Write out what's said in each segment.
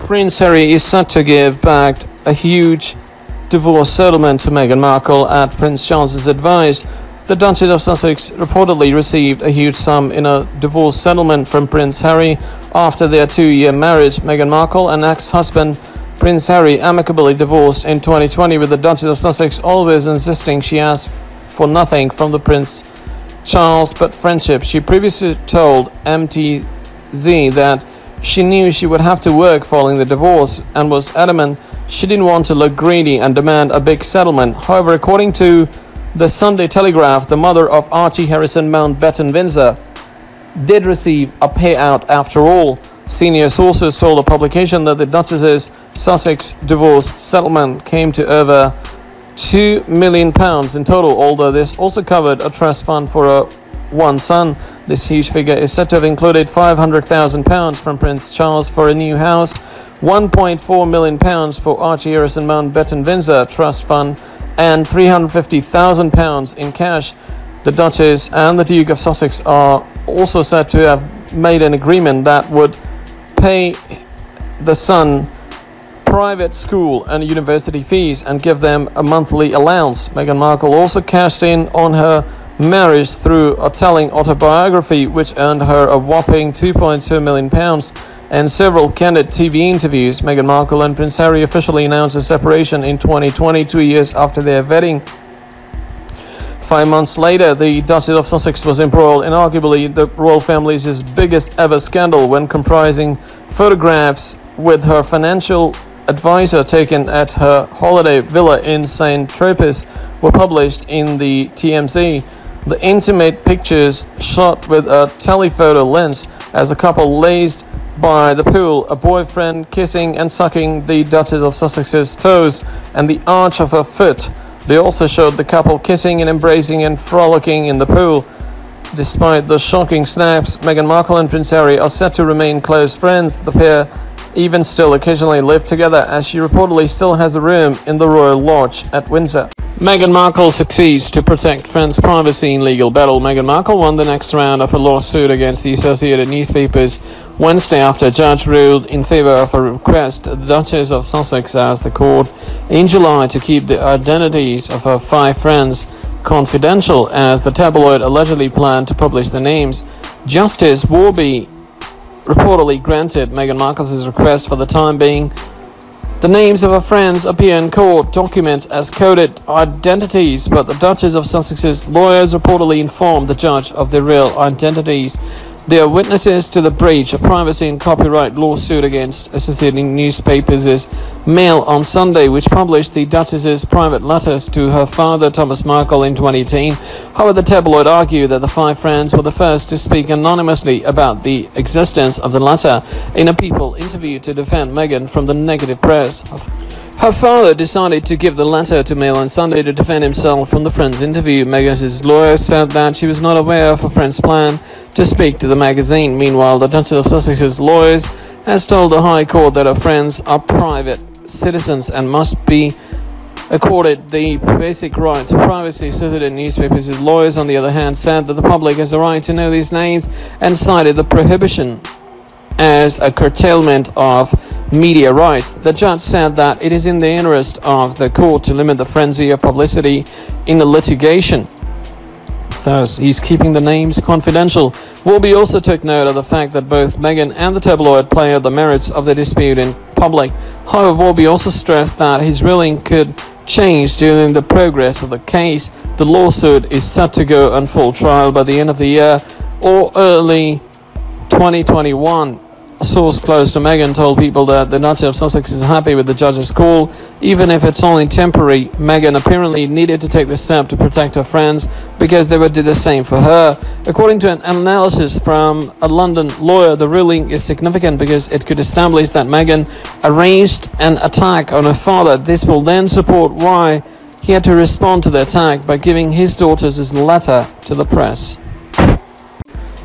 Prince Harry is set to give back a huge divorce settlement to Meghan Markle at Prince Charles's advice. The Duchess of Sussex reportedly received a huge sum in a divorce settlement from Prince Harry after their 2-year marriage. Meghan Markle and ex-husband Prince Harry amicably divorced in 2020, with the Duchess of Sussex always insisting she asked for nothing from the Prince Charles but friendship. She previously told MTZ that she knew she would have to work following the divorce and was adamant she didn't want to look greedy and demand a big settlement. However, according to the Sunday Telegraph, the mother of Archie Harrison Mountbatten Windsor did receive a payout after all. Senior sources told the publication that the Duchess's Sussex divorce settlement came to over £2 million in total, although this also covered a trust fund for one son. This huge figure is said to have included £500,000 from Prince Charles for a new house, £1.4 million for Archie Harrison Mountbatten Windsor Trust Fund, and £350,000 in cash. The Duchess and the Duke of Sussex are also said to have made an agreement that would pay the son private school and university fees and give them a monthly allowance. Meghan Markle also cashed in on her marriage through a telling autobiography, which earned her a whopping £2.2 million and several candid TV interviews. Meghan Markle and Prince Harry officially announced a separation in 2020, 2 years after their wedding. 5 months later, the Duchess of Sussex was embroiled in arguably the royal family's biggest ever scandal, when comprising photographs with her financial advisor taken at her holiday villa in St. Tropez were published in the TMZ. The intimate pictures, shot with a telephoto lens as the couple lazed by the pool, a boyfriend kissing and sucking the Duchess of Sussex's toes and the arch of her foot. They also showed the couple kissing and embracing and frolicking in the pool. Despite the shocking snaps, Meghan Markle and Prince Harry are said to remain close friends. The pair even still occasionally live together, as she reportedly still has a room in the Royal Lodge at Windsor. Meghan Markle succeeds to protect friends' privacy in legal battle. Meghan Markle won the next round of a lawsuit against the Associated Newspapers Wednesday after a judge ruled in favor of a request the Duchess of Sussex asked the court in July to keep the identities of her 5 friends confidential, as the tabloid allegedly planned to publish their names. Justice Warby reportedly granted Meghan Markle's request for the time being. The names of her friends appear in court documents as coded identities, but the Duchess of Sussex's lawyers reportedly informed the judge of their real identities. They are witnesses to the breach of privacy and copyright lawsuit against Associated Newspapers' Mail on Sunday, which published the Duchess's private letters to her father, Thomas Markle, in 2018. However, the tabloid argued that the 5 friends were the first to speak anonymously about the existence of the letter in a People interview to defend Meghan from the negative press. Her father decided to give the letter to Mail on Sunday to defend himself from the friend's interview. Meghan's lawyers said that she was not aware of her friend's plan to speak to the magazine. Meanwhile, the Duchess of Sussex's lawyers has told the High Court that her friends are private citizens and must be accorded the basic right to privacy. Associated Newspapers' lawyers, on the other hand, said that the public has a right to know these names and cited the prohibition as a curtailment of media rights. The judge said that it is in the interest of the court to limit the frenzy of publicity in the litigation. Thus, he's keeping the names confidential. Warby also took note of the fact that both Meghan and the tabloid play out the merits of the dispute in public. However, Warby also stressed that his ruling could change during the progress of the case. The lawsuit is set to go on full trial by the end of the year or early 2021. A source close to Meghan told People that the Duchess of Sussex is happy with the judge's call, even if it's only temporary. Meghan apparently needed to take the step to protect her friends because they would do the same for her. According to an analysis from a London lawyer, the ruling is significant because it could establish that Meghan arranged an attack on her father. This will then support why he had to respond to the attack by giving his daughters his letter to the press.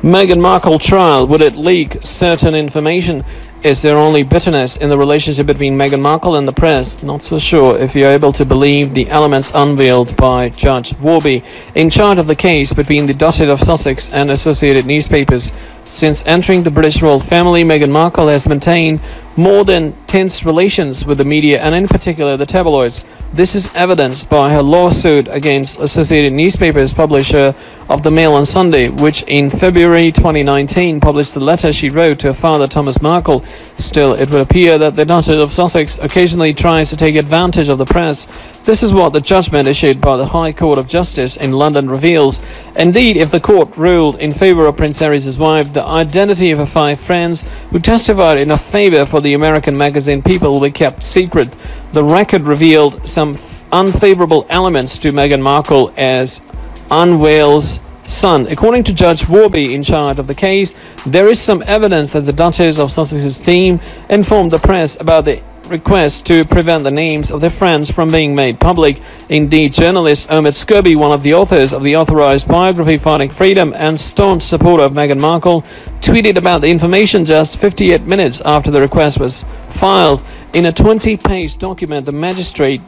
Meghan Markle trial, would it leak certain information? Is there only bitterness in the relationship between Meghan Markle and the press? Not so sure if you're able to believe the elements unveiled by Judge Warby, in charge of the case between the Duchess of Sussex and Associated Newspapers. Since entering the British royal family, Meghan Markle has maintained more than tense relations with the media and in particular the tabloids. This is evidenced by her lawsuit against Associated Newspapers, publisher of the Mail on Sunday, which in February 2019 published the letter she wrote to her father Thomas Markle. Still, it would appear that the Duchess of Sussex occasionally tries to take advantage of the press. This is what the judgment issued by the High Court of Justice in London reveals. Indeed, if the court ruled in favour of Prince Harry's wife, the identity of her 5 friends who testified in her favour for the American magazine People will be kept secret. The record revealed some unfavourable elements to Meghan Markle as Unwale's son. According to Judge Warby in charge of the case, there is some evidence that the Duchess of Sussex's team informed the press about the request to prevent the names of their friends from being made public. Indeed, journalist Omid Scobie, one of the authors of the authorized biography Fighting Freedom and staunch supporter of Meghan Markle, tweeted about the information just 58 minutes after the request was filed. In a 20-page document, the magistrate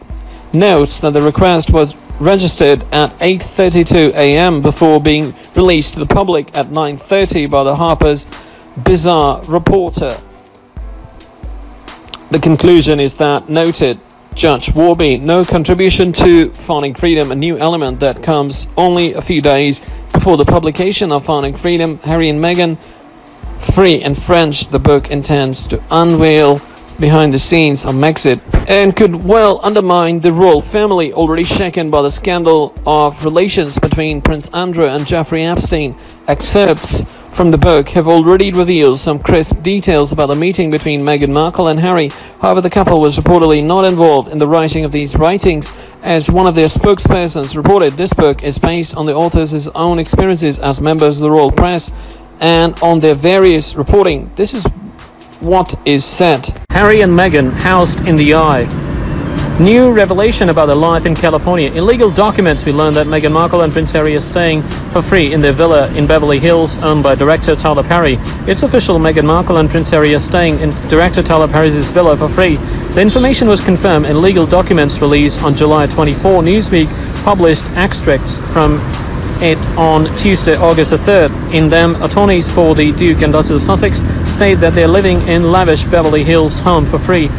notes that the request was registered at 8:32 a.m. before being released to the public at 9:30 by the Harper's Bazaar reporter. The conclusion is that, noted Judge Warby, no contribution to Fighting Freedom, a new element that comes only a few days before the publication of Fighting Freedom, Harry and Meghan, Free and French. The book intends to unveil behind the scenes of Brexit and could well undermine the royal family, already shaken by the scandal of relations between Prince Andrew and Jeffrey Epstein. Excerpts from the book have already revealed some crisp details about the meeting between Meghan Markle and Harry. However, the couple was reportedly not involved in the writing of these writings. As one of their spokespersons reported, this book is based on the authors' own experiences as members of the royal press and on their various reporting. This is what is said. Harry and Meghan housed in the Eye. New revelation about their life in California. In legal documents, we learned that Meghan Markle and Prince Harry are staying for free in their villa in Beverly Hills, owned by director Tyler Perry. It's official, Meghan Markle and Prince Harry are staying in director Tyler Perry's villa for free. The information was confirmed in legal documents released on July 24. Newsweek published extracts from it on Tuesday, August 3rd. In them, attorneys for the Duke and Duchess of Sussex state that they're living in lavish Beverly Hills home for free.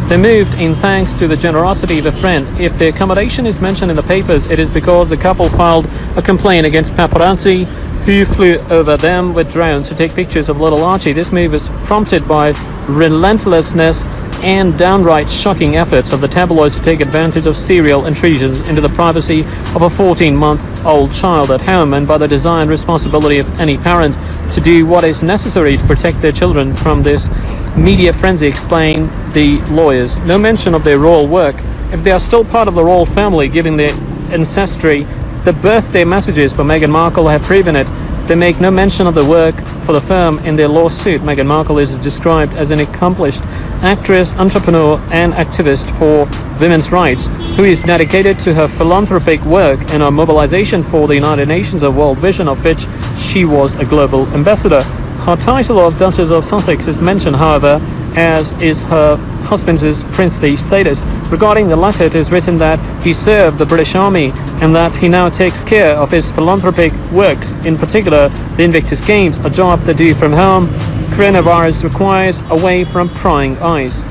They moved in thanks to the generosity of a friend. If the accommodation is mentioned in the papers, it is because the couple filed a complaint against paparazzi who flew over them with drones to take pictures of little Archie. This move was prompted by relentlessness and downright shocking efforts of the tabloids to take advantage of serial intrusions into the privacy of a 14-month-old child at home, and by the desire and responsibility of any parent to do what is necessary to protect their children from this media frenzy, explain the lawyers. No mention of their royal work. If they are still part of the royal family, given their ancestry, the birthday messages for Meghan Markle have proven it. They make no mention of the work for the firm in their lawsuit. Meghan Markle is described as an accomplished actress, entrepreneur, and activist for women's rights, who is dedicated to her philanthropic work and her mobilization for the United Nations, a world vision of which she was a global ambassador. Her title of Duchess of Sussex is mentioned, however, as is her husband's princely status. Regarding the letter, it is written that he served the British Army and that he now takes care of his philanthropic works, in particular the Invictus Games, a job they do from home. Coronavirus requires away from prying eyes.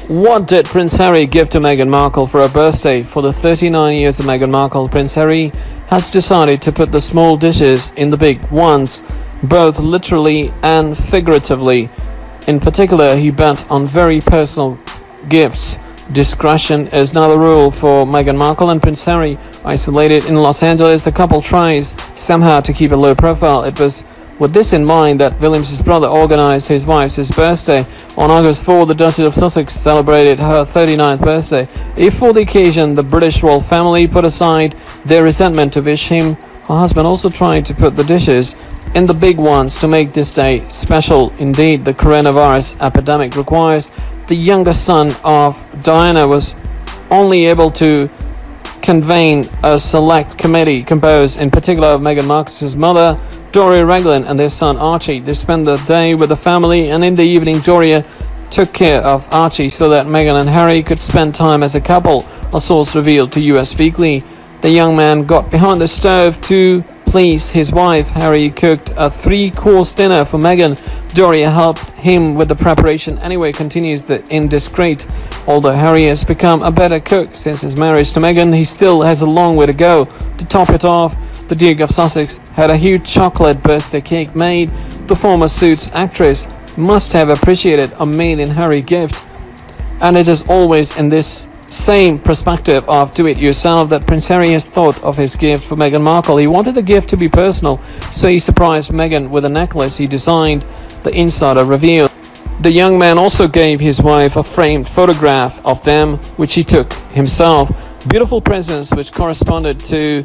What did Prince Harry give to Meghan Markle for her birthday? For the 39 years of Meghan Markle, Prince Harry has decided to put the small dishes in the big ones, both literally and figuratively. In particular, he bet on very personal gifts. Discretion is now the rule for Meghan Markle and Prince Harry. Isolated in Los Angeles, the couple tries somehow to keep a low profile. It was with this in mind that William's brother organized his wife's birthday. On August 4, the Duchess of Sussex celebrated her 39th birthday. If for the occasion the British royal family put aside their resentment to wish him, her husband also tried to put the dishes in the big ones to make this day special. Indeed, the coronavirus epidemic requires the youngest son of Diana was only able to convene a select committee composed in particular of Meghan Markle's mother, Doria Raglan, and their son Archie. They spent the day with the family, and in the evening Doria took care of Archie so that Meghan and Harry could spend time as a couple, a source revealed to US Weekly. The young man got behind the stove to please his wife, Harry cooked a 3-course dinner for Meghan. Dory helped him with the preparation anyway, continues the indiscreet. Although Harry has become a better cook since his marriage to Meghan, he still has a long way to go. To top it off, the Duke of Sussex had a huge chocolate birthday cake made. The former Suits actress must have appreciated a made-in-Harry gift. And it is always in this same perspective of do-it-yourself that Prince Harry has thought of his gift for Meghan Markle. He wanted the gift to be personal, so he surprised Meghan with a necklace he designed, the insider revealed. The young man also gave his wife a framed photograph of them, which he took himself. Beautiful presents which corresponded to